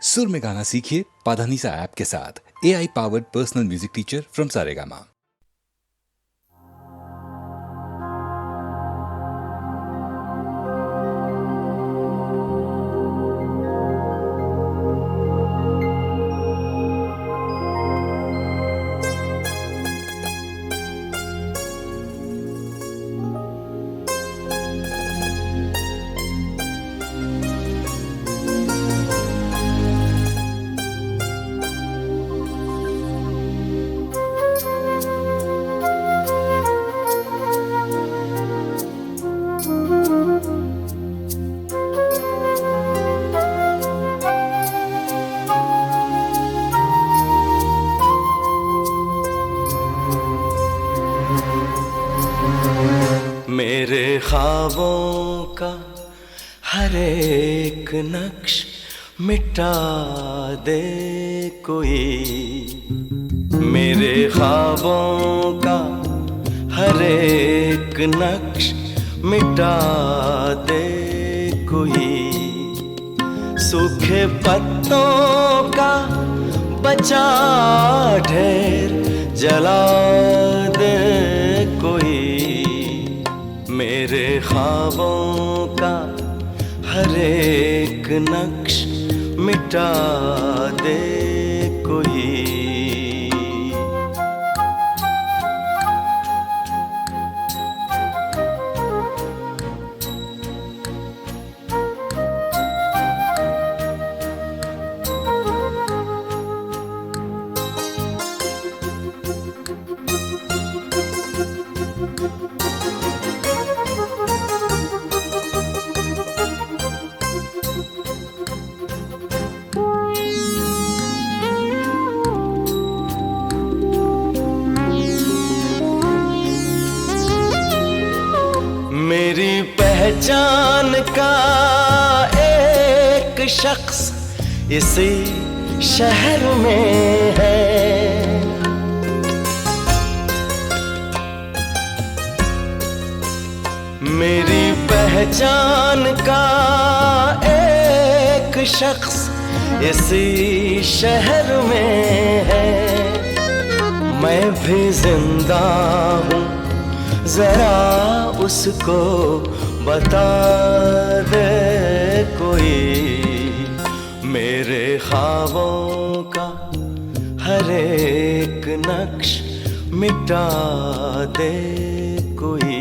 सुर में गाना सीखिए पाधानीसा ऐप के साथ। AI powered personal music teacher from Saregama. मेरे ख्वाबों का हर एक नक्श मिटा दे कोई, मेरे ख्वाबों का हर एक नक्श मिटा दे कोई, सूखे पत्तों का बचा ढेर जला दे कोई, मेरे ख्वाबों का हर एक नक्श मिटा दे कोई। मेरी पहचान का एक शख्स इसी शहर में है, मेरी पहचान का एक शख्स इसी शहर में है, मैं भी जिंदा हूँ जरा उसको बता दे कोई, मेरे ख्वाबों का हर एक नक्श मिटा दे कोई।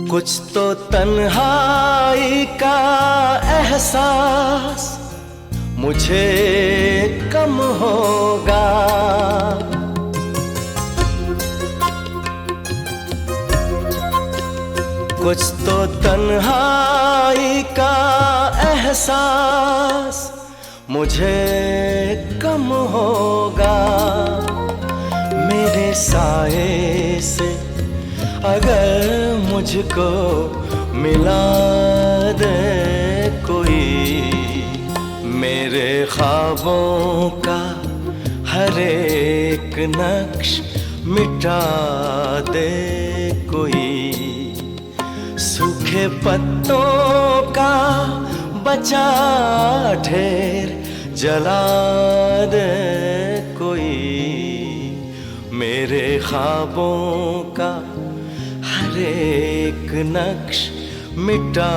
कुछ तो तन्हाई का एहसास मुझे कम होगा, कुछ तो तन्हाई का एहसास मुझे कम होगा, मेरे साए से अगर मुझको मिला दे कोई, मेरे ख्वाबों का हर एक नक्श मिटा दे कोई, सूखे पत्तों का बचा ढेर जला दे कोई, मेरे ख्वाबों का हर एक नक्श मिटा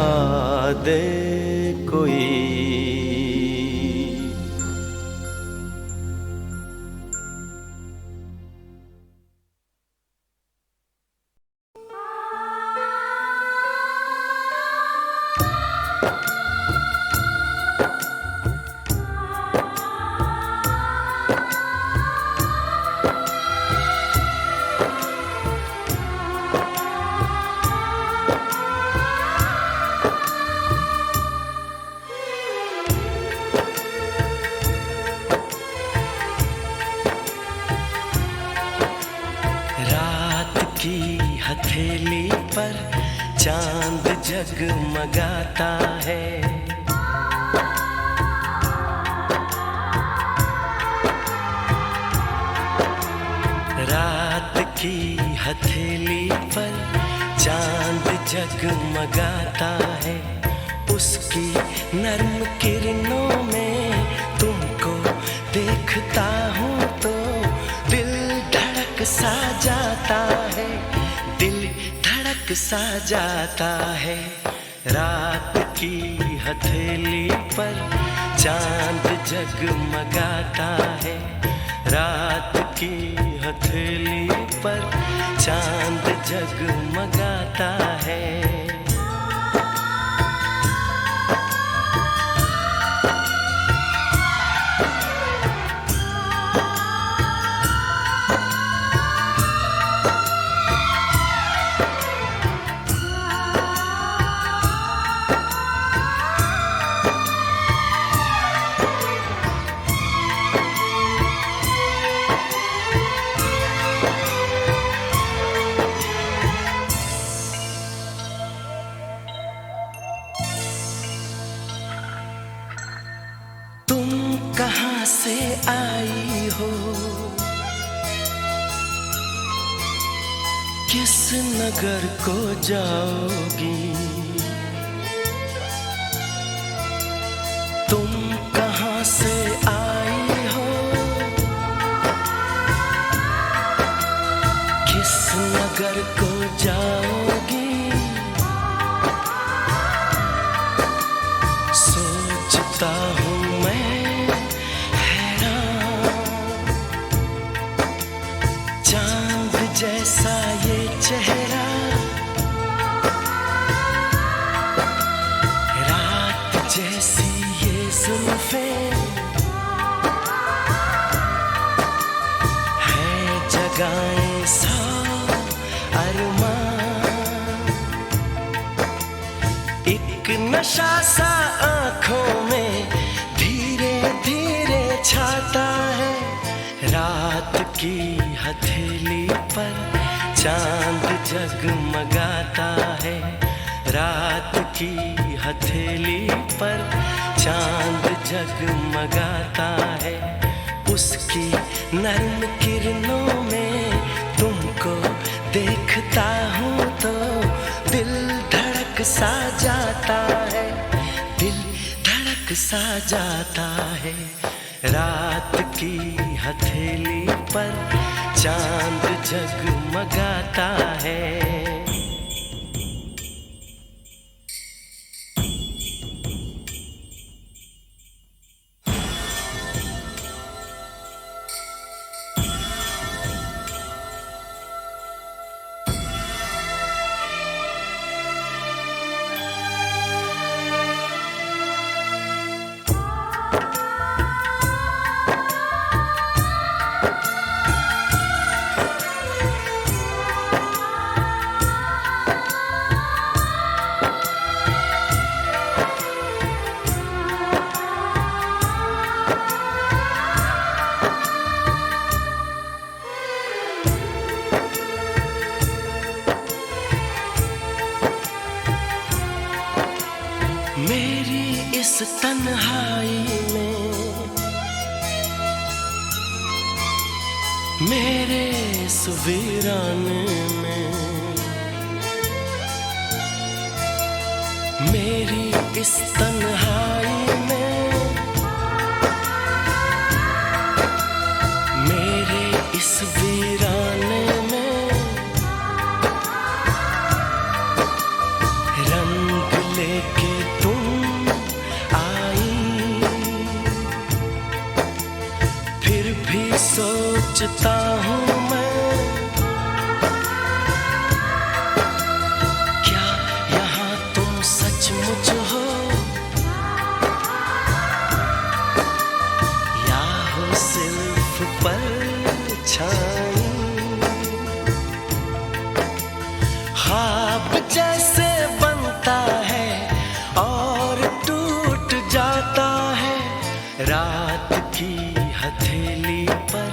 दे कोई। पर चांद जगमगाता है। रात की हथेली पर चांद जगमगाता है। उसकी नर्म किरणों में तुमको देखता हूँ तो दिल धड़क सा जाता है, दिल धड़क सा जाता है। रात की हथेली पर चांद जगमगाता है। रात की हथेली पर चांद जगमगाता है। कहाँ से आई हो, किस नगर को जाओगी? तुम कहाँ से आई हो, किस नगर को जाओगी? सोचता हूँ मैं जैसा ये चेहरा, रात जैसी ये जुल्फें, है जगाएं सौ अरमान। एक नशा सा आँखों में धीरे धीरे छाता है। रात की हथेली पर चांद जगमगाता है। रात की हथेली पर चांद जगमगाता है। उसकी नर्म किरणों में तुमको देखता हूँ तो दिल धड़क सा जाता है, दिल धड़क सा जाता है। रात की हथेली पर चांद जगमगाता है। मेरी इस तन्हाई में, मेरे इस वीराने में, मेरी इस तन्हाई में, मेरे इस वीराने में रंग लेके तुम आई। फिर भी सोचता हूँ मैं, क्या यहाँ तुम सचमुच हो या हो सिर्फ परछाई। ख्वाब जैसे बनता है और टूट जाता है। रात की हथेली पर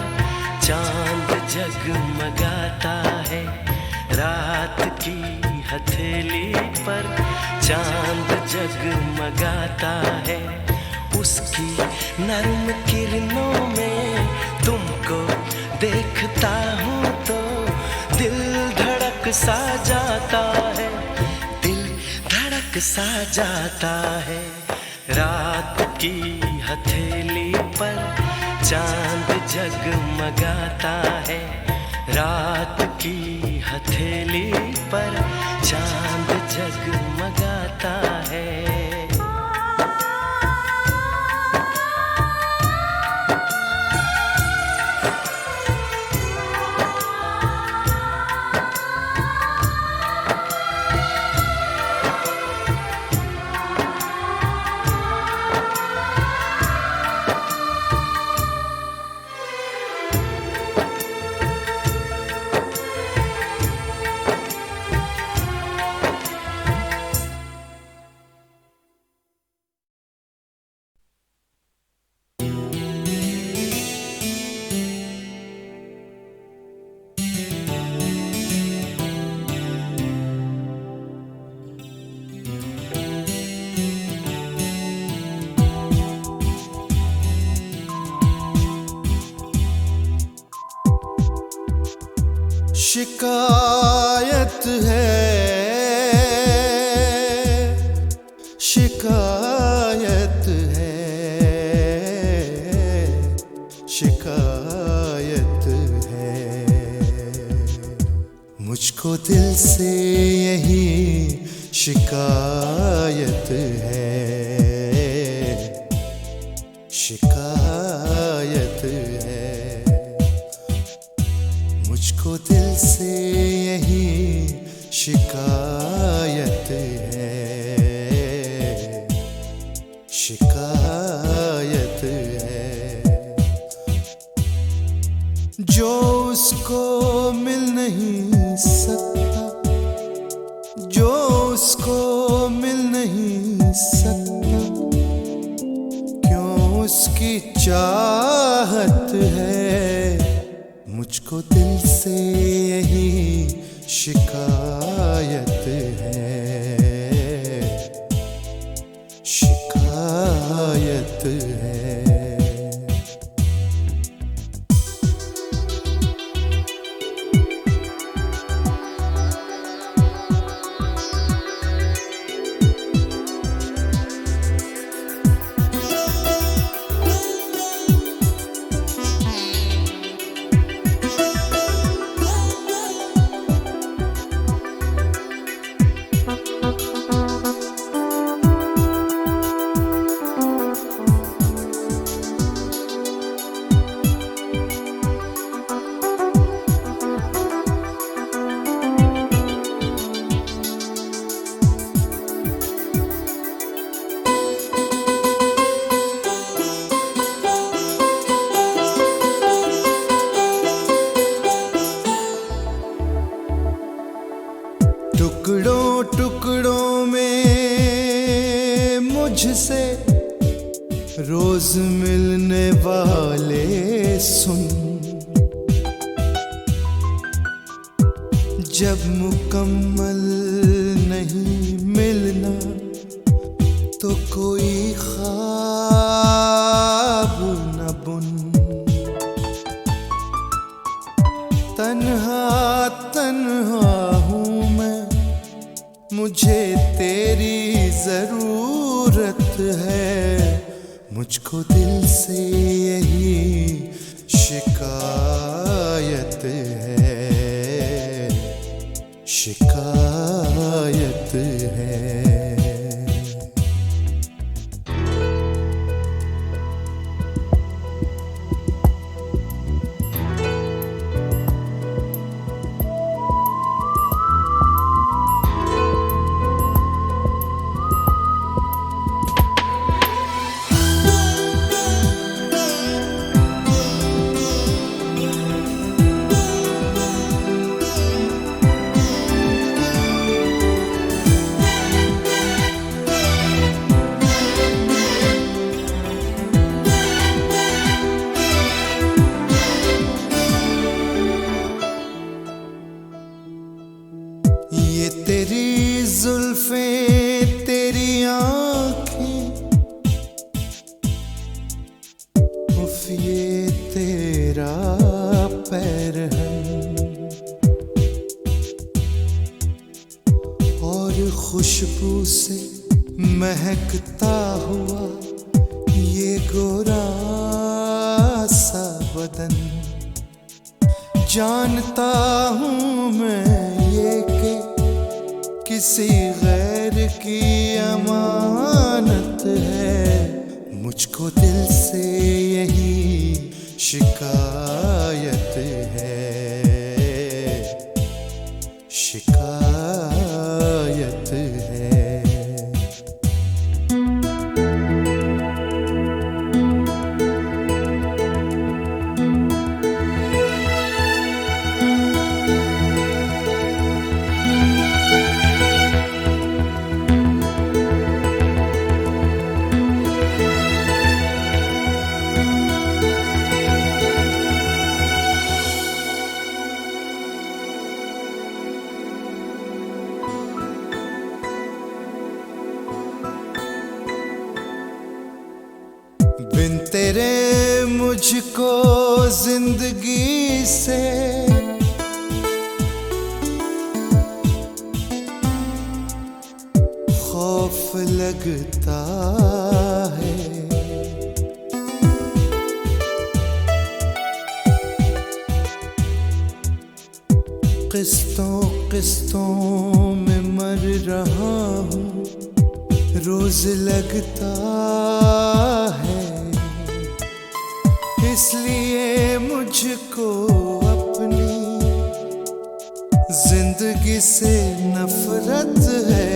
चांद जगमगाता है। रात की हथेली पर चांद जगमगाता है। उसकी नर्म किरणों में तुमको देखता हूँ तो दिल धड़क सा जाता है, दिल धड़क सा जाता है। रात की हथेली पर चांद जगमगाता है, रात की हथेली पर चांद जगमगाता है। शिकायत है, शिकायत है, शिकायत है। मुझको दिल से यही शिकायत है, शिकायत है। मुझको दिल से यही शिकायत है, शिकायत है। जो उसको मिल नहीं सकता, जो उसको मिल नहीं सकता, क्यों उसकी चाहत है। मुझको दिल से यही शिकायत है, शिकायत है। टुकड़ों टुकड़ों में मुझसे रोज मिलने वाले सुन, जब मुकम्मल नहीं मिलना तो कोई ख्वाब न बुन। तन्हा तन्हा हूँ मैं, मुझे तेरी जरूरत है। मुझको दिल से यही शिकायत है, शिकायत है। जुल्फें तेरी आंखें, उफ ये तेरा पैरहन, और खुशबू से महकता हुआ ये गोरा सा बदन। जानता हूँ मैं ये कि किसी गैर की अमानत है, मुझको दिल से यही शिकायत है, शिकायत है। बिन तेरे मुझको जिंदगी से खौफ लगता है। किस्तों किस्तों में मर रहा हूँ, रोज लगता है, इसलिए मुझको अपनी जिंदगी से नफरत है,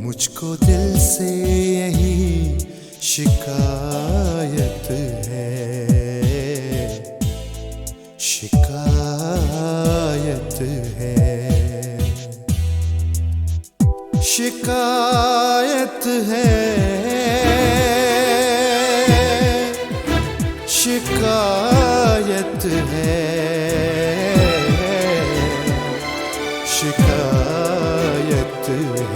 मुझको दिल से यही शिकायत है, शिकायत है, शिकायत है, शिकायत है, शिकायत है।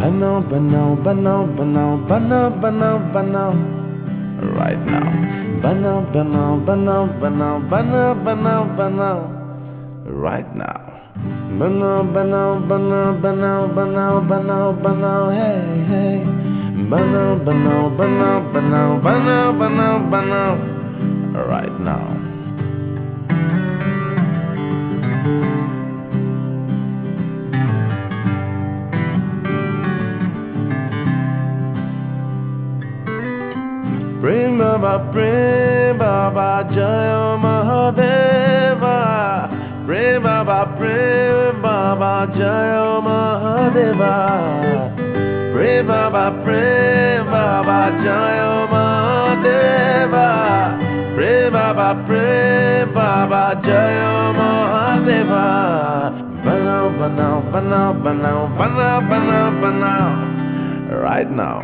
Banao, banao, banao, banao, banao, banao, right now. Banao, banao, banao, banao, banao, banao, banao, right now. Banao, banao, banao, banao, banao, banao, banao, hey, hey. Banao, banao, banao, banao, banao, banao, banao, right now. Prem Baba Jaya Mahadeva. Prem Baba Jaya Mahadeva. Prem Baba Jaya Mahadeva. Prem Baba Jaya Mahadeva. Banao, banao, banao, banao, banao, banao, banao, right now.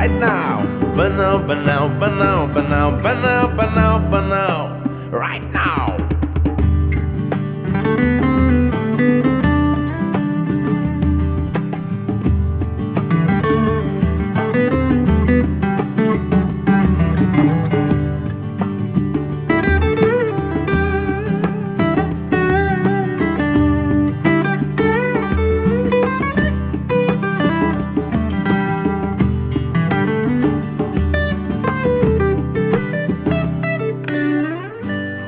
right now. Banao, banao, banao, banao, banao, banao, banao, right now.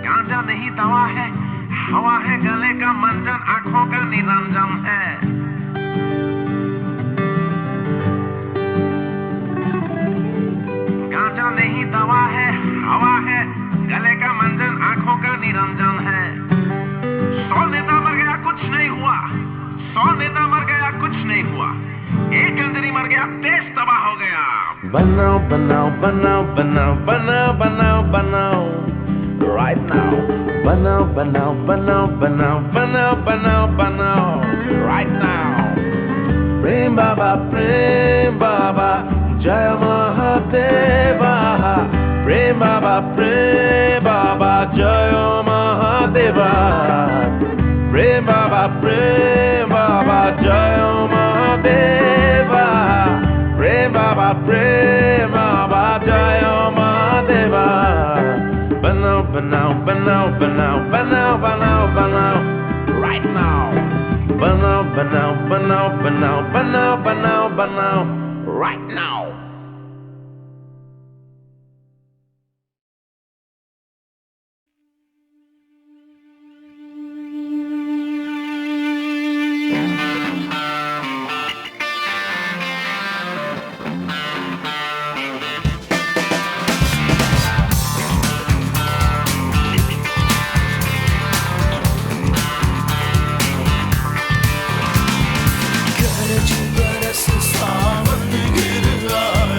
गांजा नहीं दवा है, हवा है गले का मंजन, आंखों का निरंजन है। गांजा नहीं दवा है, हवा है गले का मंजन, आंखों का निरंजन है। 100 नेता मर गया कुछ नहीं हुआ, 100 नेता मर गया कुछ नहीं हुआ, एक अंजनी मर गया देश तबाह हो गया। बनाओ बनाओ बनाओ बनाओ बनाओ बनाओ बनाओ right now. Banao, banao, banao, banao, banao, banao, banao, right now. Prem Baba, Jaya Mahadeva. Prem Baba, Jaya Mahadeva. Prem Baba, Jaya Mahadeva. Prem Baba, Jaya Mahadeva. Banao, banao, banao, banao, banao, banao, banao, right now. Banao, banao, banao, banao, banao, banao, banao, right now. गरज बरस सावन गिर आए,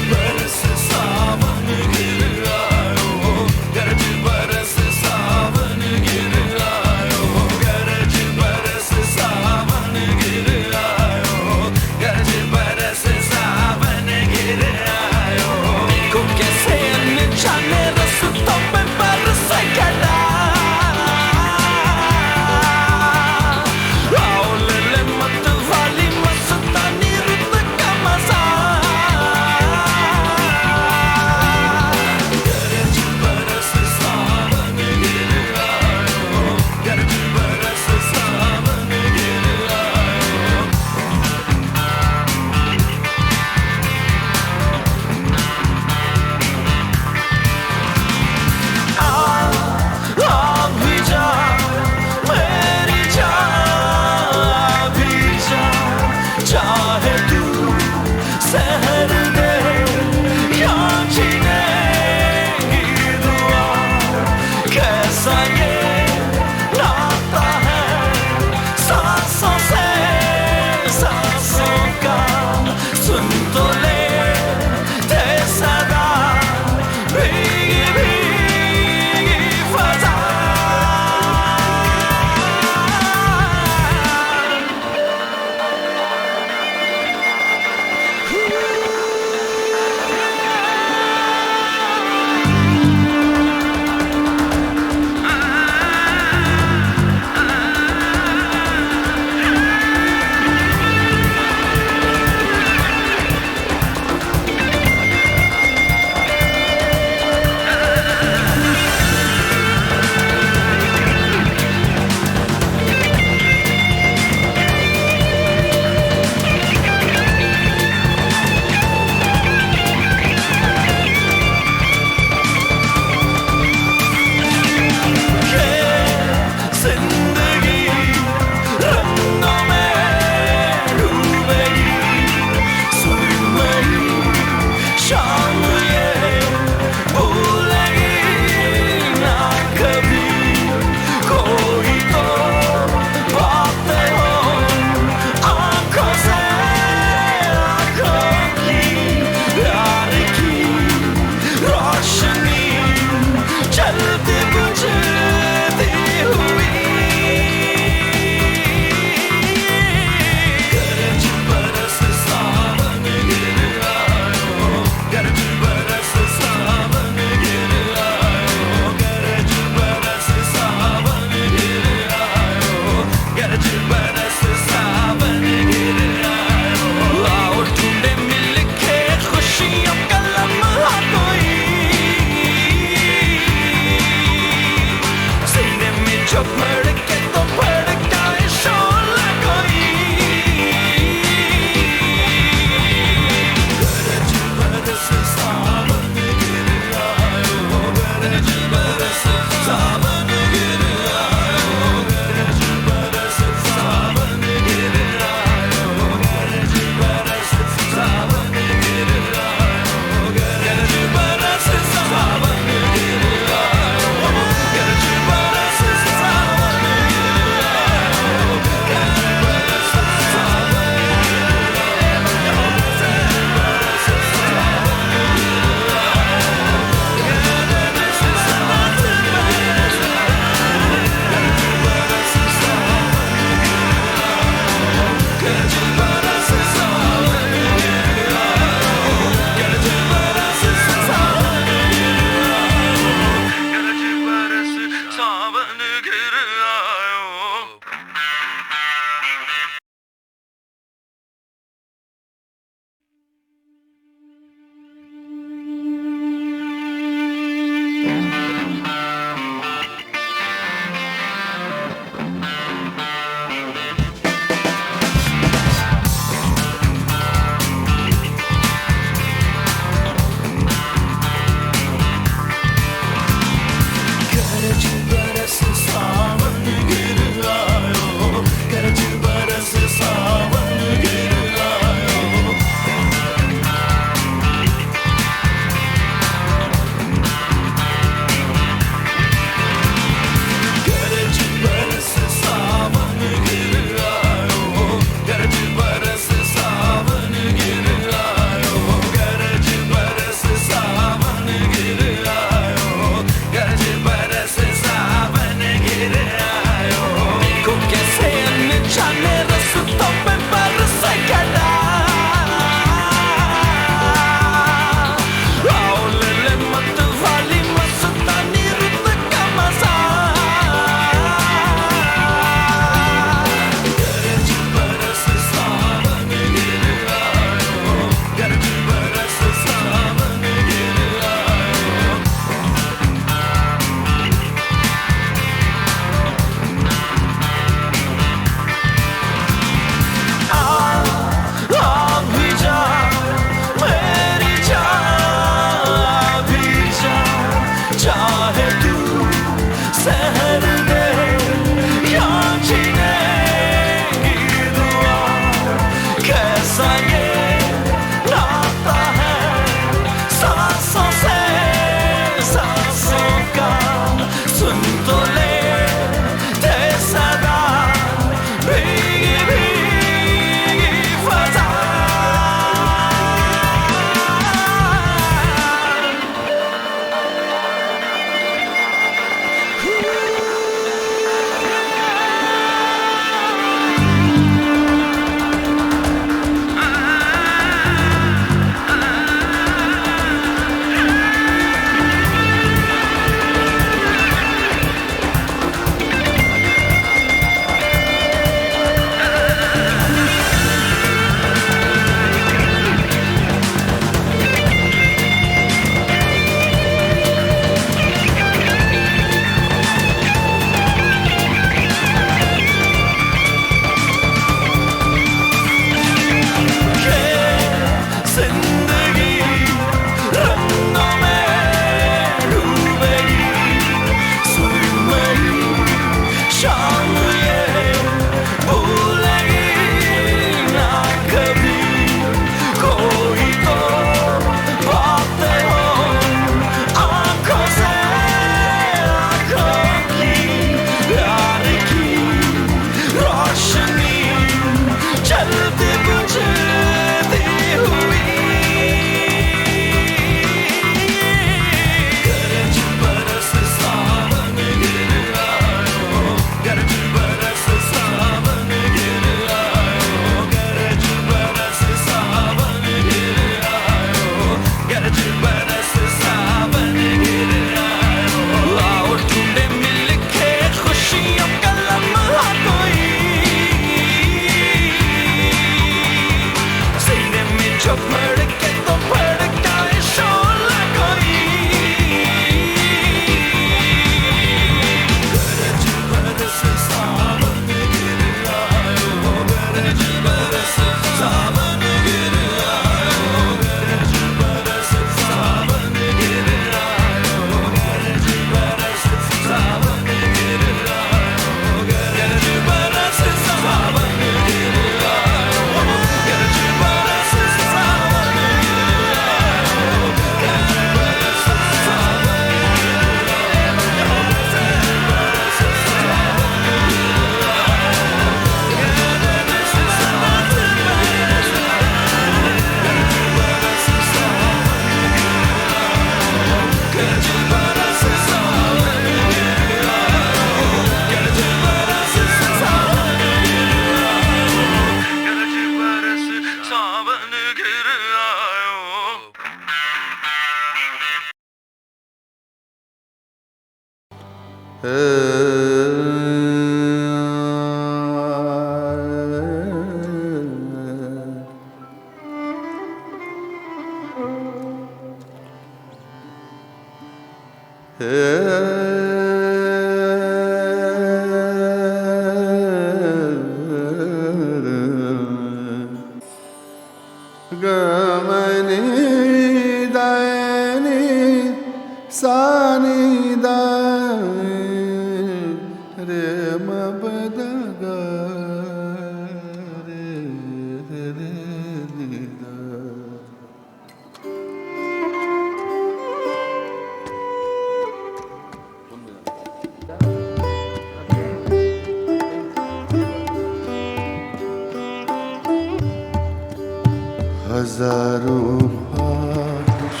हजारों ख्वाहिश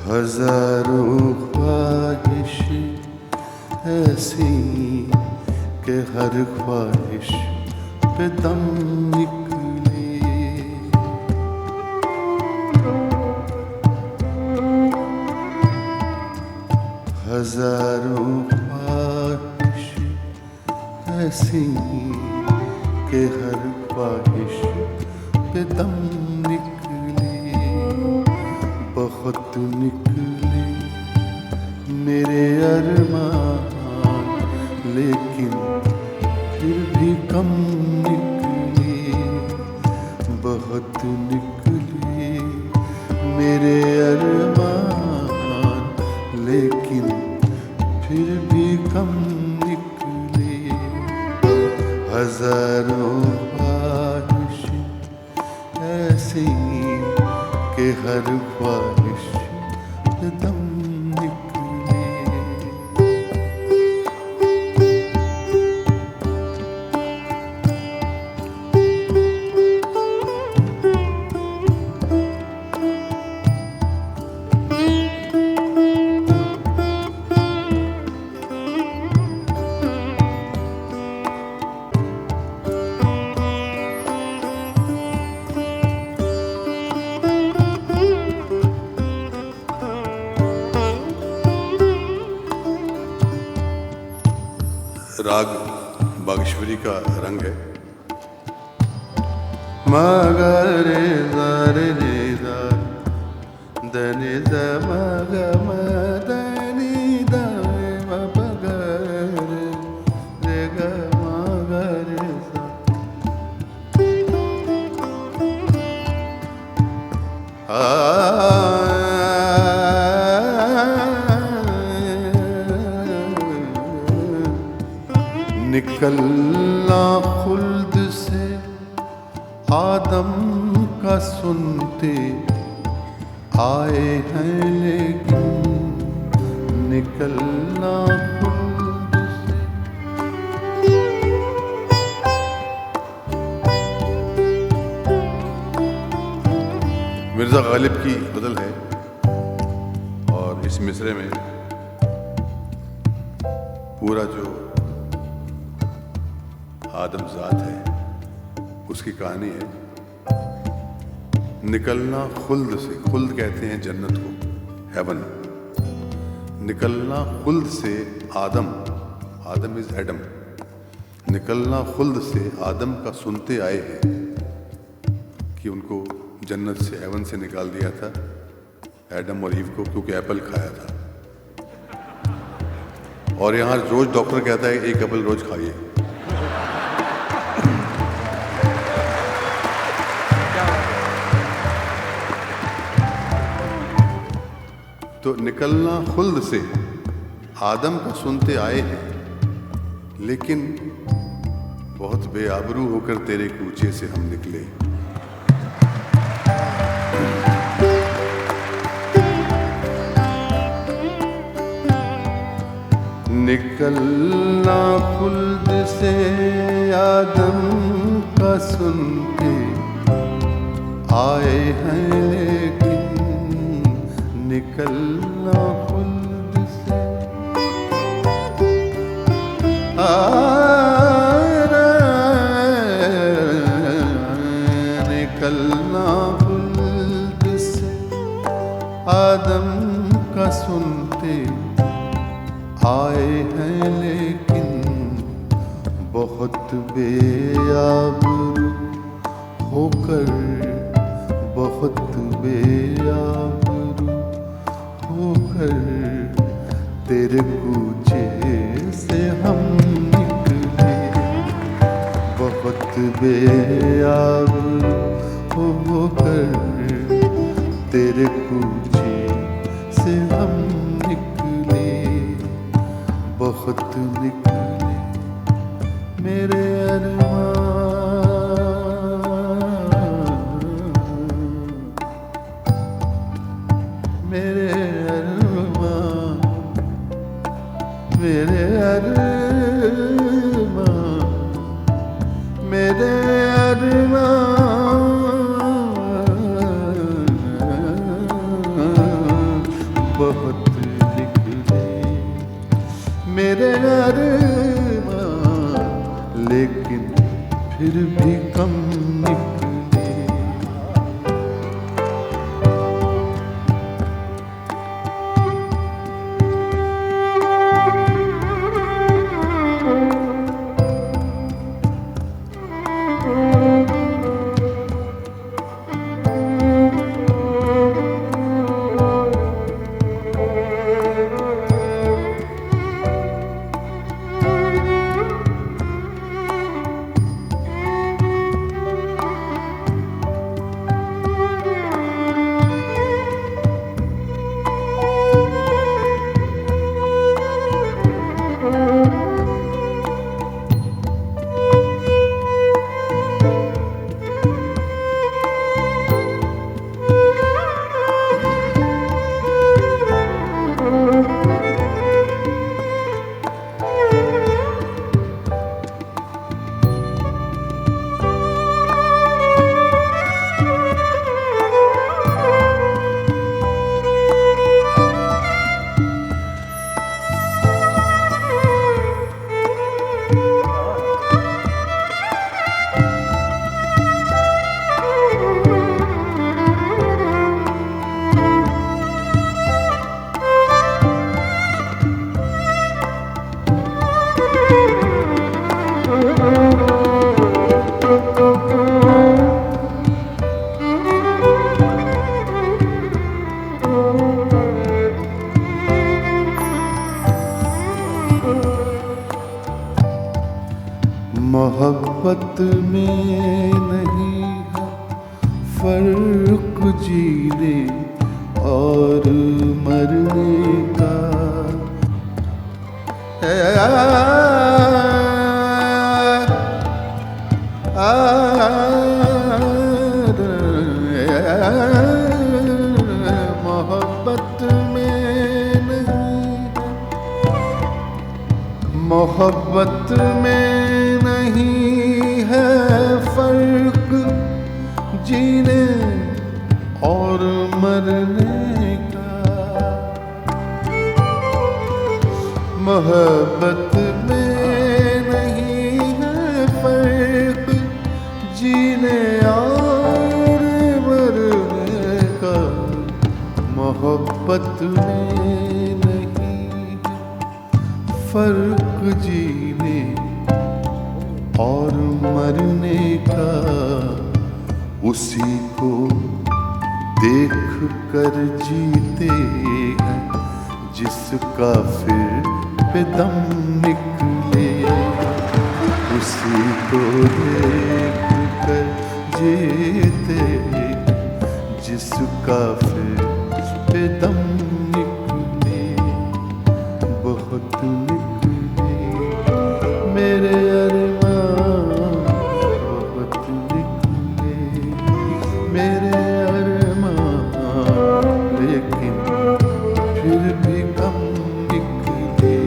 हजारों ख्वाहिश ऐसी कि हर ख्वाहिश पे दम निकले। हजारों ख्वाहिश ऐसी कि हर ख्वाहिश पे दम निकले। बहुत निकले मेरे अरमान, लेकिन फिर भी कम निकले। बहुत निकले मेरे अरमान, लेकिन फिर भी कम निकले। हजारों ख्वाहिश ऐसी कि हर ख्वाहिश पे दम निकले। राग बागेश्वरी का रंग है। मगरे रे दा दनि द मग मदनि द मगरे रे ग मगरे सा। निकलना खुल्द से आदम का सुनते आए हैं, लेकिन निकलना खुल्द से। मिर्ज़ा गालिब की गज़ल है और इस मिसरे में पूरा जो आदमजात है उसकी कहानी है। निकलना खुल्द से, खुल्द कहते हैं जन्नत को, हेवन। निकलना खुल्द से आदम, आदम इज एडम। निकलना खुल्द से आदम का सुनते आए हैं कि उनको जन्नत से, हेवन से निकाल दिया था एडम और ईव को, क्योंकि एप्पल खाया था। और यहाँ रोज डॉक्टर कहता है एक एप्पल रोज खाइए। तो निकलना खुल्द से आदम का सुनते आए हैं, लेकिन बहुत बेआबरू होकर तेरे कूचे से हम निकले। निकलना खुल्द से आदम का सुनते आए हैं, लेकिन निकलना खुल्द से निकलना खुल्द से आदम का सुनते आए हैं, लेकिन बहुत बेआबरू होकर, बहुत बेआबरू होकर तेरे कूचे से हम निकले। बहुत बेआबरू होकर तेरे कूचे से हम निकले, बहुत निकले मेरे अरमान, मेरे अरमान, मेरे अरमान, मेरे अरमान बहुत निकले मेरे अरमान, लेकिन फिर भी कम निकले। मोहब्बत में नहीं है फर्क जीने और मरने का। मोहब्बत में नहीं, मोहब्बत में नहीं है फर्क जीने और मरने का। मोहब्बत में नहीं है फर्क जीने और मरने का। मोहब्बत में नहीं है फर्क जीने और मरने का। उसी को देख कर जीते हैं जिसका फिर पे दम निकले। उसी को देख कर जीते हैं जिसका फिर पे दम निकले, बहुत निकले मेरे अरमान, बहुत निकले मेरे अरमान, लेकिन फिर भी कम निकले।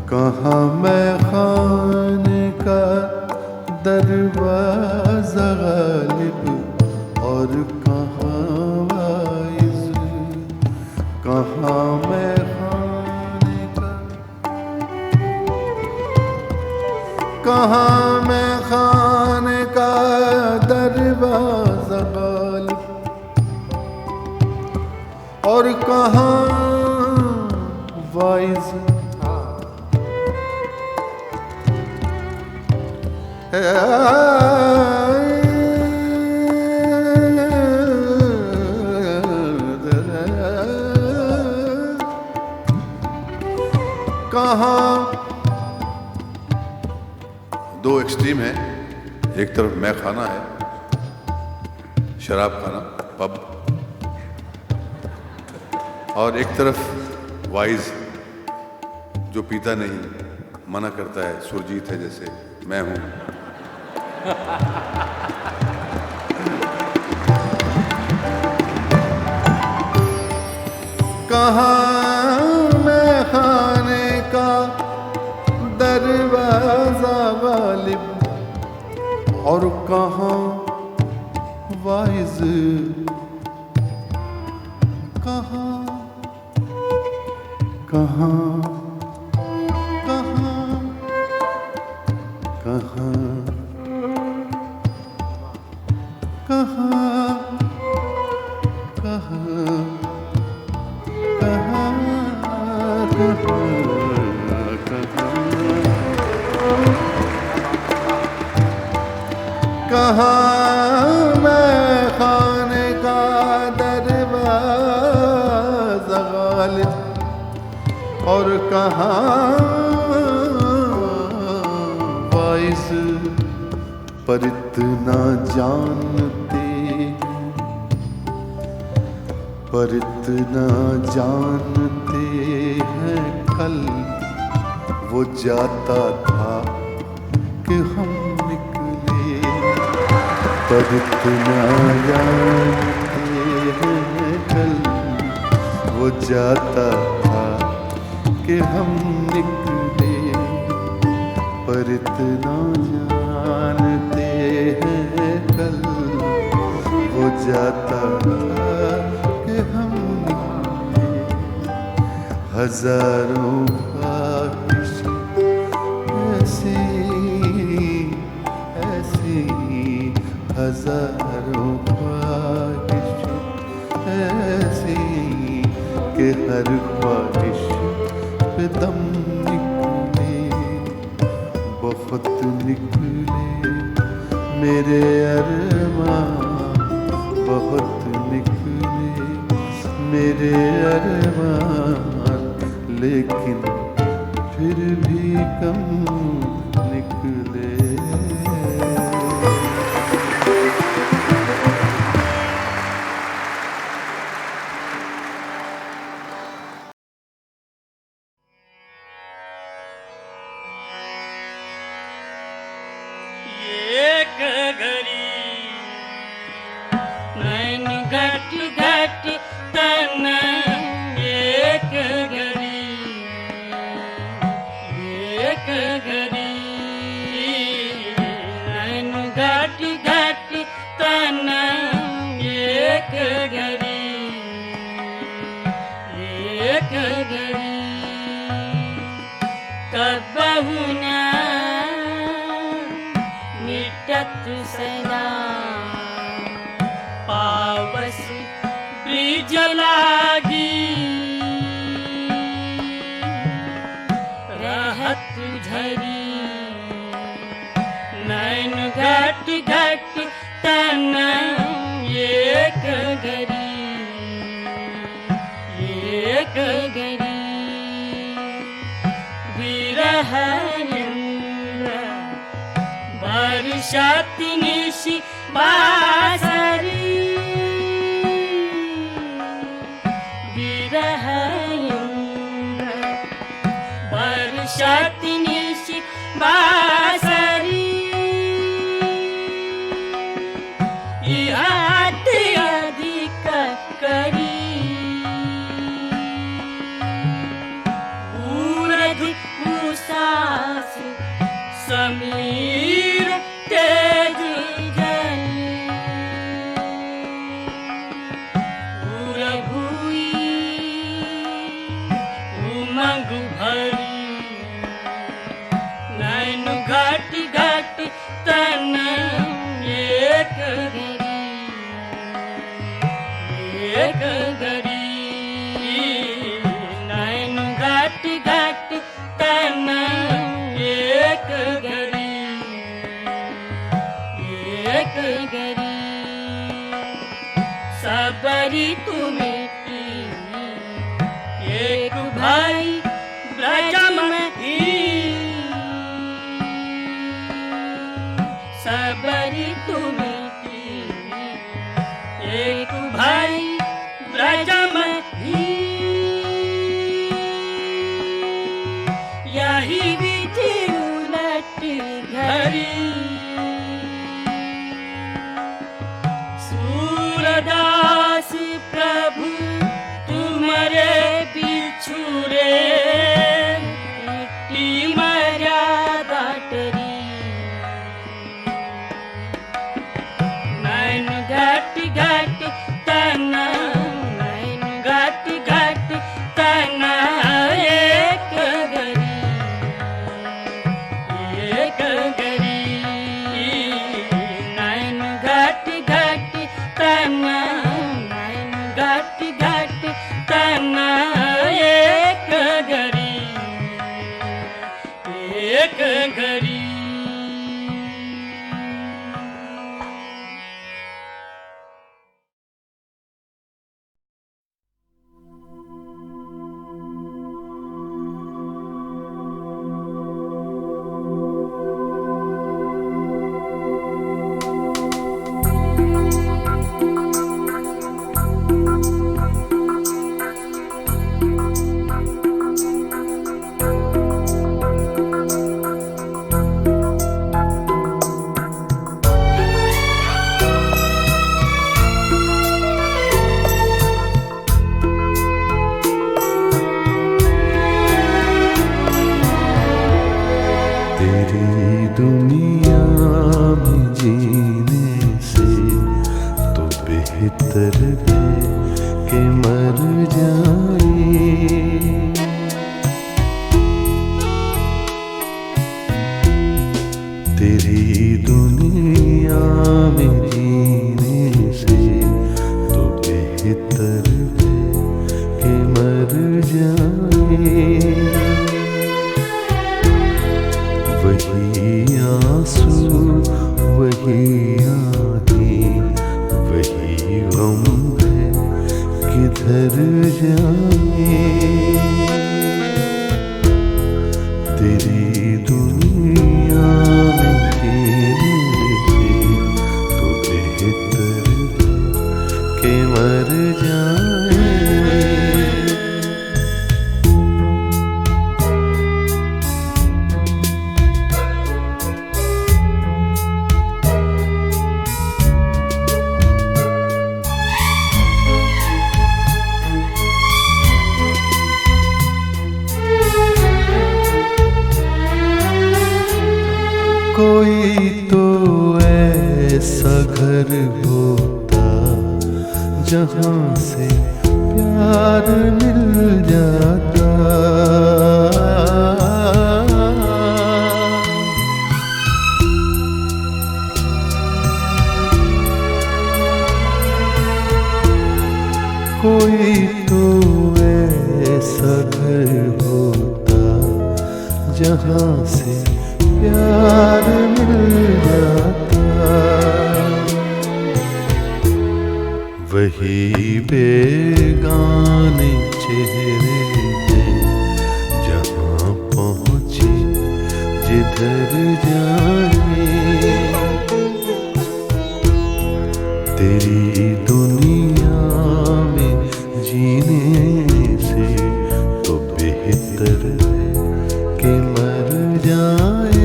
कहाँ मैं खाने का दरवाजा गालिब और कहाँ वाइज, कहाँ मैं खाने का, कहाँ मैं खाने का दरवाजा गालिब और कहाँ वाइज। कहाँ दो एक्सट्रीम है, एक तरफ मैं खाना है, शराब खाना, पब, और एक तरफ वाइज जो पीता नहीं, मना करता है, सुरजीत है जैसे मैं हूं। कहाँ मैं खाने का दरवाजा गालिब और कहाँ वाइज, कहाँ कहाँ कहाँ कहाँ कहाँ कहाँ कहाँ मैं खाने का दरवाजा गालिब और कहाँ वाइस। पर इतना जानते, पर इतना जानते हैं कल वो जाता था कि हम निकले। पर इतना जानते हैं कल वो जाता था कि हम निकले। पर इतना जानते हैं कल वो जाता था कि हम निकले। हजारों ख्वाहिश ऐसी ऐसी, हजारों ख्वाहिश ऐसी कि हर ख्वाहिश पे दम निकले। बहुत निकले मेरे अरमान, बहुत निकले मेरे अरमान, लेकिन फिर भी कम निकले। एक घड़ी नैन घट घट तन, एक घड़ी एक घड़ी नैन घट घट तन, एक घड़ी एक घड़ी कबहु न मिटत सदा। पावस ब्रिज लागी रहत झरी, नैन घट घट तन, एक घड़ी एक घड़ी विरह बरसात निशि बासरी, विरह बरसात निशि बासरी, याद अधिक करी उरध उस सबरी तुम्हें एक भाई ब्रज में सबरी तुम्हें एक भाई ब्रज में यही विधि उलट घड़ी सूरदास प्रभु तुम्हारे बिछुरे मर्यादा टरी नैन घट घट तना नैन घट घट तना एक गरी नैन घट घट तना नैन घट घट तना एक घड़ी तेरी दुनिया में जीने से तो बेहतर है कि मर जाए। तेरी दुनिया में जीने से तो बेहतर है कि मर जाए। वही आंसू वही आँखें वही गम है किधर जाए। तेरी दुनिया में जीने से तो बेहतर है कि मर जाए। कोई तो ऐसा घर होता जहाँ से प्यार मिल जाता। कोई तो ऐसा घर होता जहाँ से प्यार मिल जाता। वही बेगाने चेहरे हैं जहाँ पहुँचे जिधर जाए। तेरी दुनिया में जीने से तो बेहतर है कि मर जाए।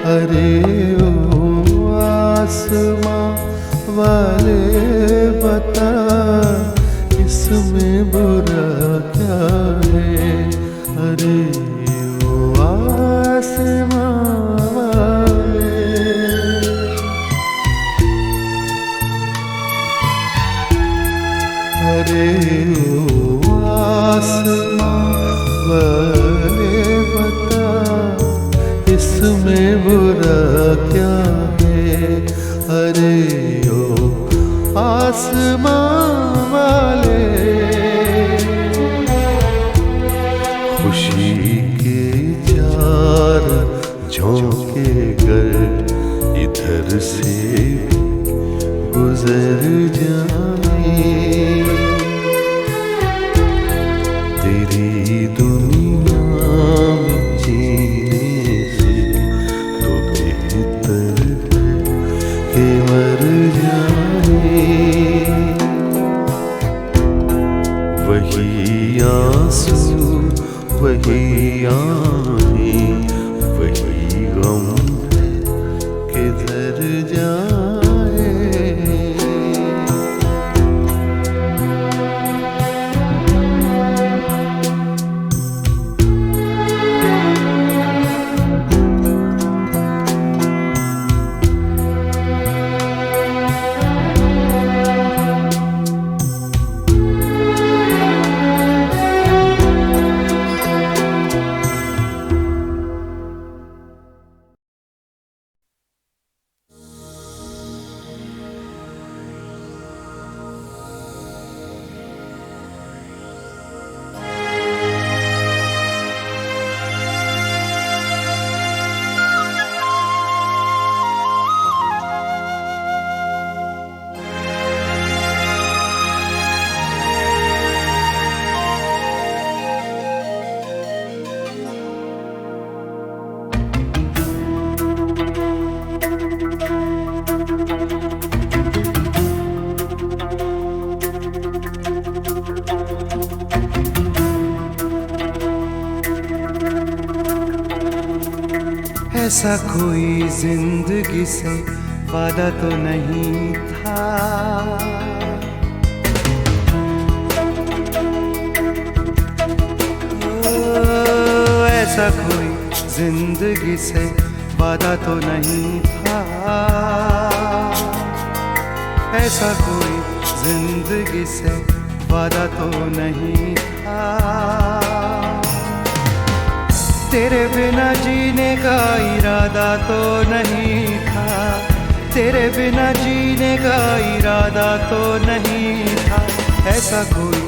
अरे ओ आसमां वाले बता इसमें बुरा क्या है। अरे ओ आसमां वाले अरे ओ आसमां वाले ओ आसमां वाले, खुशी के चार झोंके गर इधर से गुजर जाए, तेरी दुनिया में जीने से तो बेहतर के मर जाए। वही आंसू वही आहें वही गम किधर जाए। ऐसा कोई जिंदगी से वादा तो नहीं था, ऐसा कोई जिंदगी से वादा तो नहीं था, ऐसा कोई जिंदगी से वादा तो नहीं था। तेरे बिना जीने का इरादा तो नहीं था, तेरे बिना जीने का इरादा तो नहीं था। ऐसा कोई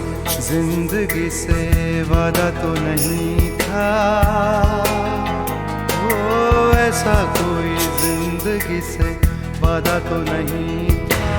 जिंदगी से वादा तो नहीं था, ओ ऐसा कोई जिंदगी से वादा तो नहीं था।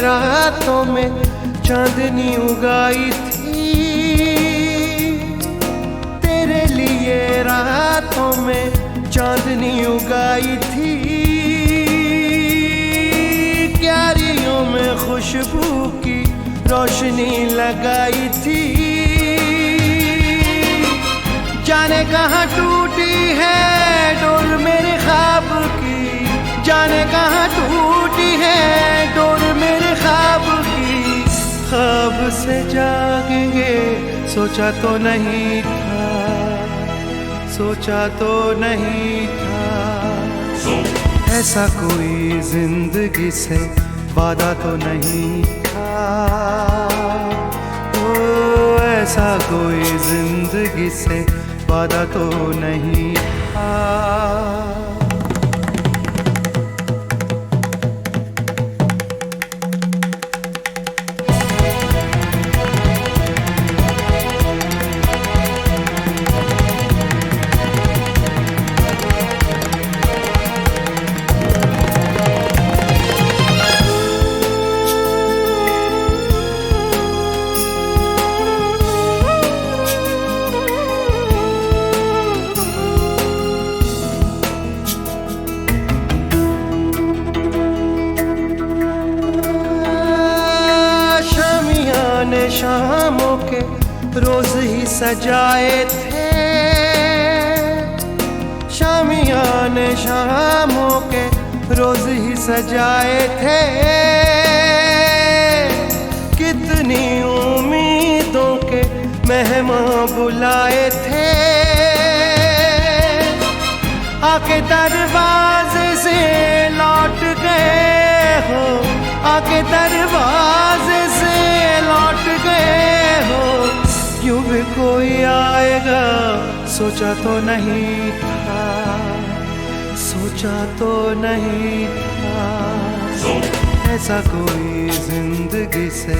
रातों में चांदनी उगाई थी, तेरे लिए रातों में चांदनी उगाई थी। क्यारियों में खुशबू की रोशनी लगाई थी। जाने कहाँ टूटी है डोर मेरे ख्वाब की, जाने कहाँ टूटी है डोर मेरे ख्वाब की। ख्वाब से जागेंगे सोचा तो नहीं था, सोचा तो नहीं था। ऐसा कोई जिंदगी से वादा तो नहीं था, ओ ऐसा कोई जिंदगी से वादा तो नहीं था। सजाए थे, शामियाने शामों के रोज ही सजाए थे। कितनी उम्मीदों के मेहमान बुलाए थे, आके दरवाजे से लौट गए हो, आके दरवाजे से लौट गए हो। यूं भी कोई आएगा सोचा तो नहीं था, सोचा तो नहीं था। ऐसा कोई जिंदगी से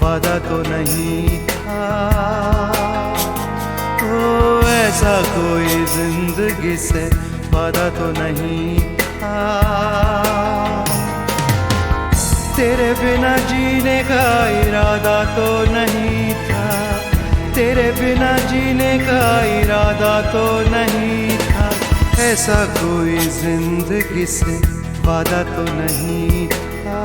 वादा तो नहीं था, ओ ऐसा कोई जिंदगी से वादा तो नहीं था। तेरे बिना जीने का इरादा तो नहीं था, तेरे बिना जीने का इरादा तो नहीं था। ऐसा कोई जिंदगी से वादा तो नहीं था,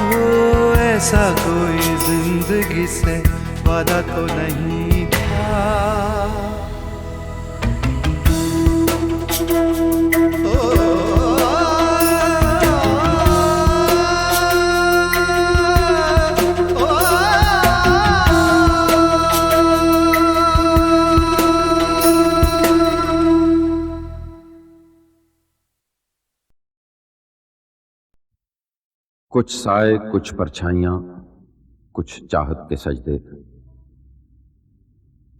ओ ऐसा कोई जिंदगी से वादा तो नहीं था। कुछ साए, कुछ परछाइयां, कुछ चाहत के सजदे,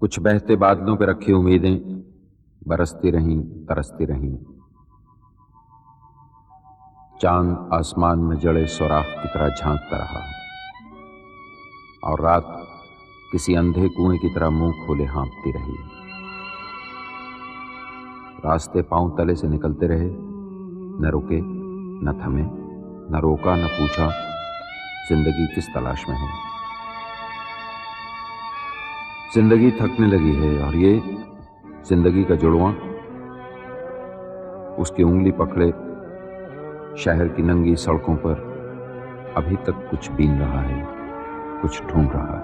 कुछ बहते बादलों पे रखी उम्मीदें बरसती रहीं, तरसती रहीं। चांद आसमान में जड़े सुराख की तरह झांकता रहा और रात किसी अंधे कुएं की तरह मुंह खोले हाँफती रही। रास्ते पांव तले से निकलते रहे, न रुके, न थमे, न रोका, न पूछा जिंदगी किस तलाश में है। जिंदगी थकने लगी है और ये जिंदगी का जुड़वां उसकी उंगली पकड़े शहर की नंगी सड़कों पर अभी तक कुछ बीन रहा है, कुछ ढूंढ रहा है।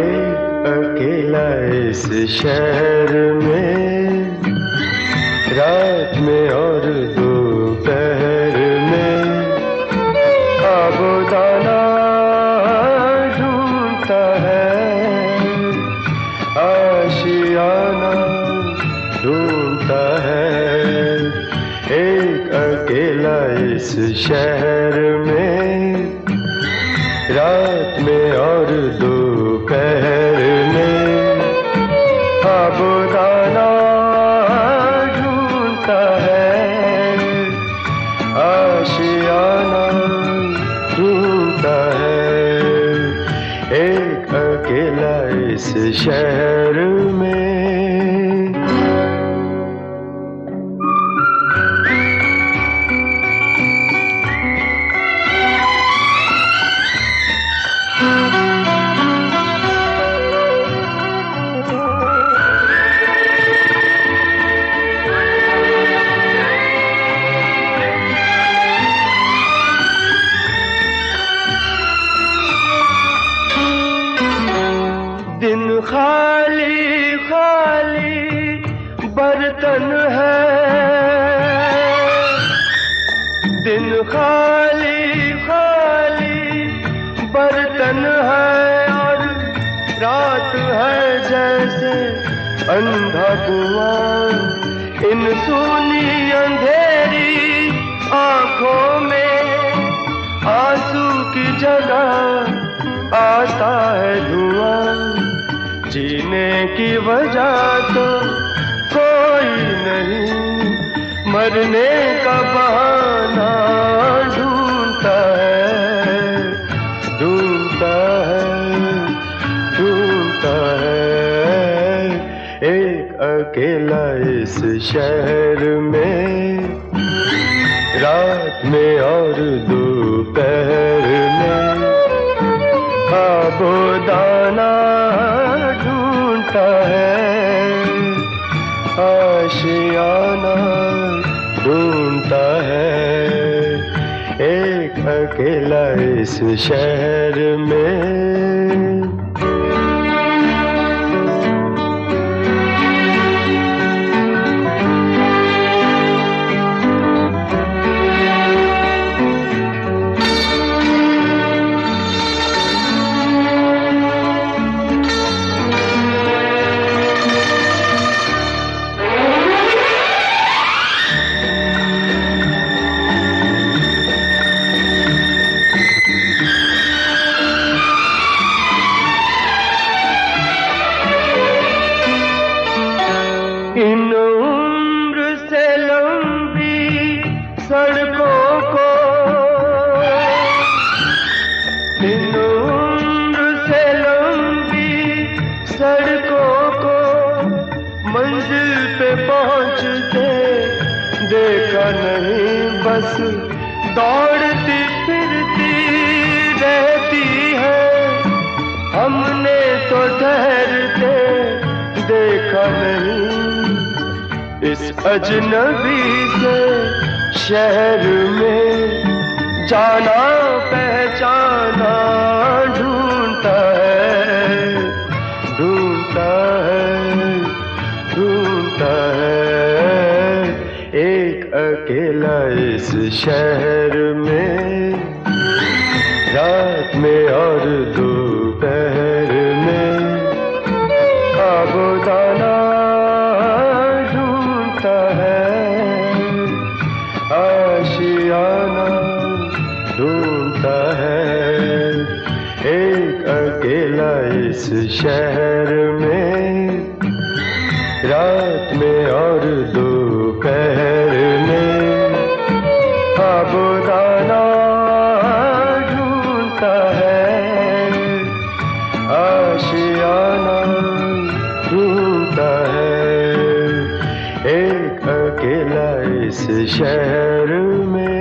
एक अकेला इस शहर में, रात में और दोपहर में, आबोदाना ढूंढता है, आशियाना ढूंढता है। एक अकेला इस शहर में, रात में और दोपहर में, आबोदाना ढूंढता है, आशियाना ढूंढता है। एक अकेला इस शहर में। दिन खाली खाली बर्तन है, दिन खाली खाली बर्तन है और रात है जैसे अंधा कुआं। इन सूनी अंधेरी आंखों में आंसू की जगह आता है धुआं। जीने की वजह तो कोई नहीं, मरने का बहाना ढूंढता है, ढूंढता है, ढूंढता है। एक अकेला इस शहर में, रात में और दोपहर में, आबोदाना ढूंढता है, आशियाना ढूंढता है। एक अकेला इस शहर में। सड़कों को मंजिल पे पहुंचते देखा नहीं, बस दौड़ती फिरती रहती है। हमने तो ठहरते देखा नहीं, इस अजनबी से शहर में जाना पहचाना ढूंढता है, ढूंढता है, ढूंढता है। एक अकेला इस शहर में रात में और दोपहर में आबोदाना ढूंढता है, आशियाना ढूंढता है। एक अकेला इस शहर में रात में और दोपहर में आबोदाना ढूंढता है, आशियाना ढूंढता है। एक अकेला इस शहर में।